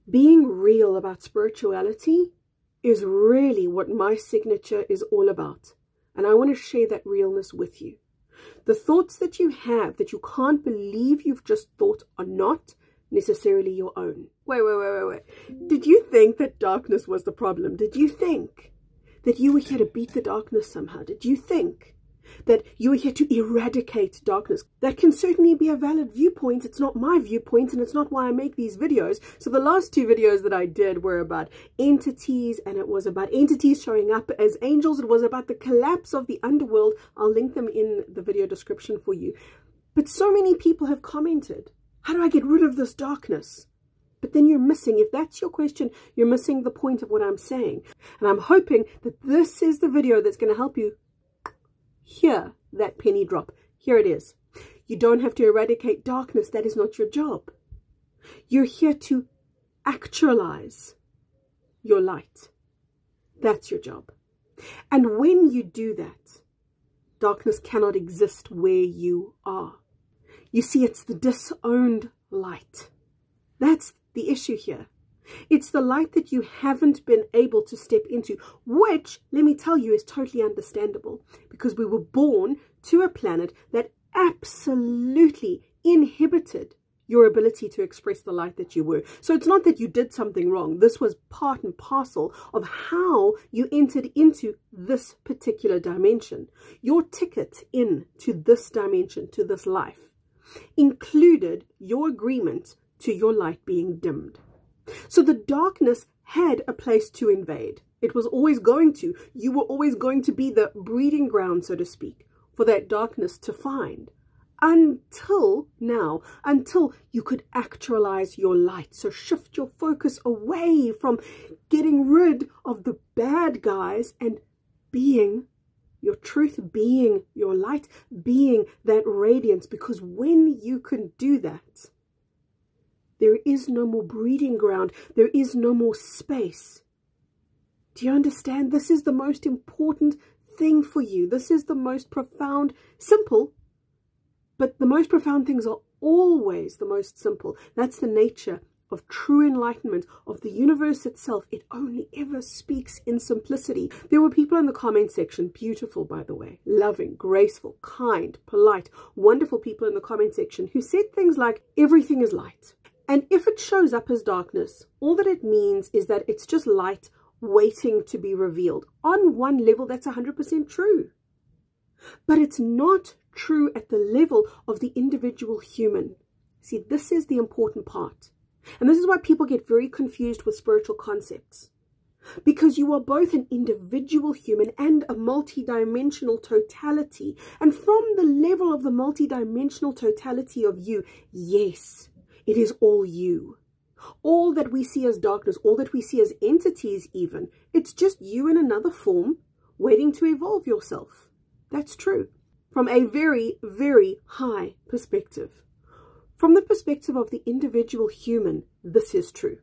Being real about spirituality is really what my signature is all about. And I want to share that realness with you. The thoughts that you have that you can't believe you've just thought are not necessarily your own. Wait. Did you think that darkness was the problem? Did you think that you were here to beat the darkness somehow? Did you think that you were here to eradicate darkness? That can certainly be a valid viewpoint. It's not my viewpoint, and it's not why I make these videos. So the last two videos that I did were about entities, and it was about entities showing up as angels. It was about the collapse of the underworld. I'll link them in the video description for you. But so many people have commented, how do I get rid of this darkness? But then you're missing, if that's your question, you're missing the point of what I'm saying. And I'm hoping that this is the video that's going to help you hear that penny drop. Here it is. You don't have to eradicate darkness. That is not your job. You're here to actualize your light. That's your job. And when you do that, darkness cannot exist where you are. You see, it's the disowned light. That's the issue here. It's the light that you haven't been able to step into, which, let me tell you, is totally understandable, because we were born to a planet that absolutely inhibited your ability to express the light that you were. So it's not that you did something wrong. This was part and parcel of how you entered into this particular dimension. Your ticket into this dimension, to this life, included your agreement to your light being dimmed. So the darkness had a place to invade. It was always going to. You were always going to be the breeding ground, so to speak, for that darkness to find. Until now, until you could actualize your light. So shift your focus away from getting rid of the bad guys and being your truth, being your light, being that radiance. Because when you can do that, there is no more breeding ground. There is no more space. Do you understand? This is the most important thing for you. This is the most profound, simple, but the most profound things are always the most simple. That's the nature of true enlightenment, of the universe itself. It only ever speaks in simplicity. There were people in the comment section, beautiful, by the way, loving, graceful, kind, polite, wonderful people in the comment section who said things like, everything is light. And if it shows up as darkness, all that it means is that it's just light waiting to be revealed. On one level, that's 100% true. But it's not true at the level of the individual human. See, this is the important part. And this is why people get very confused with spiritual concepts. Because you are both an individual human and a multidimensional totality. And from the level of the multidimensional totality of you, yes, it is all you. All that we see as darkness, all that we see as entities even, it's just you in another form waiting to evolve yourself. That's true. From a very, very high perspective. From the perspective of the individual human, this is true.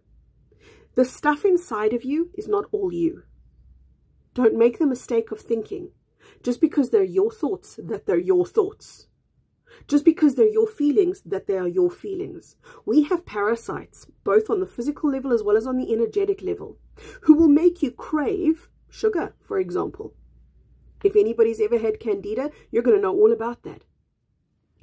The stuff inside of you is not all you. Don't make the mistake of thinking, just because they're your thoughts, that they're your thoughts. Just because they're your feelings, that they are your feelings. We have parasites, both on the physical level as well as on the energetic level, who will make you crave sugar, for example. If anybody's ever had candida, you're going to know all about that.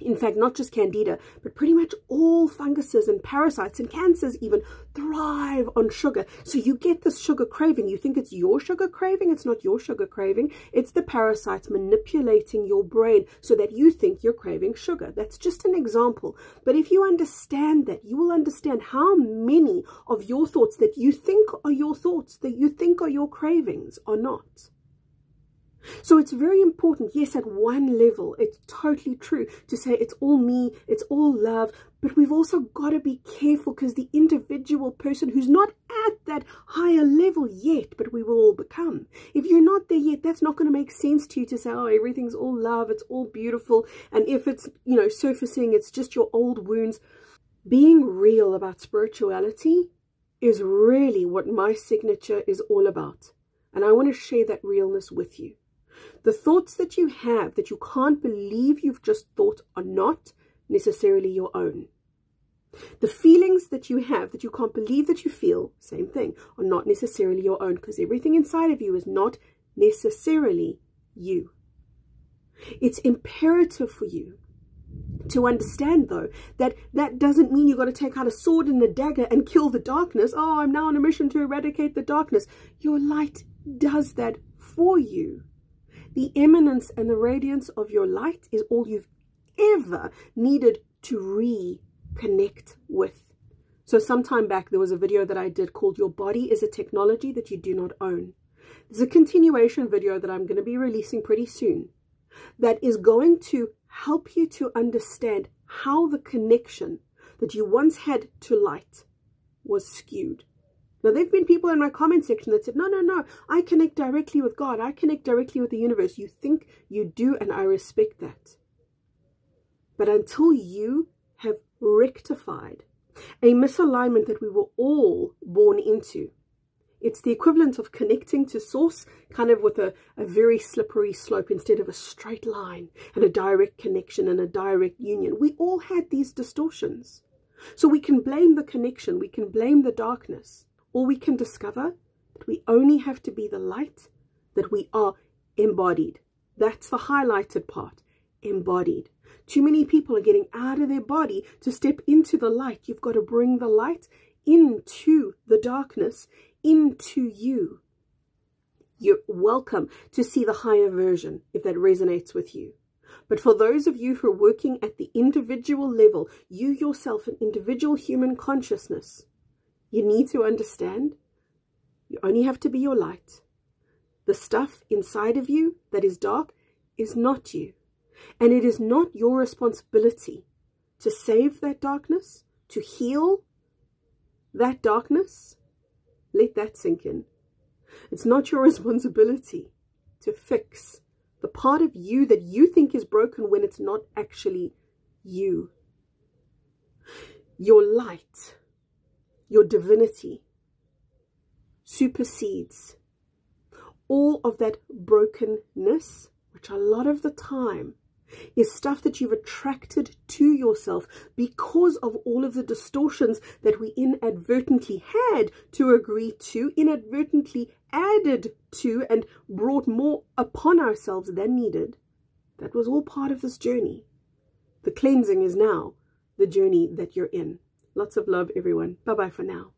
In fact, not just candida, but pretty much all funguses and parasites and cancers even thrive on sugar. So you get this sugar craving. You think it's your sugar craving. It's not your sugar craving. It's the parasites manipulating your brain so that you think you're craving sugar. That's just an example. But if you understand that, you will understand how many of your thoughts that you think are your thoughts, that you think are your cravings, are not. So it's very important, yes, at one level, it's totally true to say it's all me, it's all love, but we've also got to be careful because the individual person who's not at that higher level yet, but we will all become. If you're not there yet, that's not going to make sense to you to say, oh, everything's all love, it's all beautiful. And if it's, surfacing, it's just your old wounds. Being real about spirituality is really what my signature is all about. And I want to share that realness with you. The thoughts that you have that you can't believe you've just thought are not necessarily your own. The feelings that you have, that you can't believe that you feel, same thing, are not necessarily your own, because everything inside of you is not necessarily you. It's imperative for you to understand, though, that that doesn't mean you've got to take out a sword and a dagger and kill the darkness. Oh, I'm now on a mission to eradicate the darkness. Your light does that for you. The eminence and the radiance of your light is all you've ever needed to reconnect with. So some time back, there was a video that I did called Your Body is a Technology That You Do Not Own. There's a continuation video that I'm going to be releasing pretty soon that is going to help you to understand how the connection that you once had to light was skewed. Now, there have been people in my comment section that said, no, I connect directly with God. I connect directly with the universe. You think you do, and I respect that. But until you have rectified a misalignment that we were all born into, it's the equivalent of connecting to source, kind of with a very slippery slope instead of a straight line and a direct connection and a direct union. We all had these distortions. So we can blame the connection, we can blame the darkness, or we can discover that we only have to be the light, that we are embodied. That's the highlighted part, embodied. Too many people are getting out of their body to step into the light. You've got to bring the light into the darkness, into you. You're welcome to see the higher version if that resonates with you. But for those of you who are working at the individual level, you yourself, an individual human consciousness, you need to understand you only have to be your light. The stuff inside of you that is dark is not you. And it is not your responsibility to save that darkness, to heal that darkness. Let that sink in. It's not your responsibility to fix the part of you that you think is broken when it's not actually you. Your light, your divinity, supersedes all of that brokenness, which a lot of the time is stuff that you've attracted to yourself because of all of the distortions that we inadvertently had to agree to, inadvertently added to, and brought more upon ourselves than needed. That was all part of this journey. The cleansing is now the journey that you're in. Lots of love, everyone. Bye-bye for now.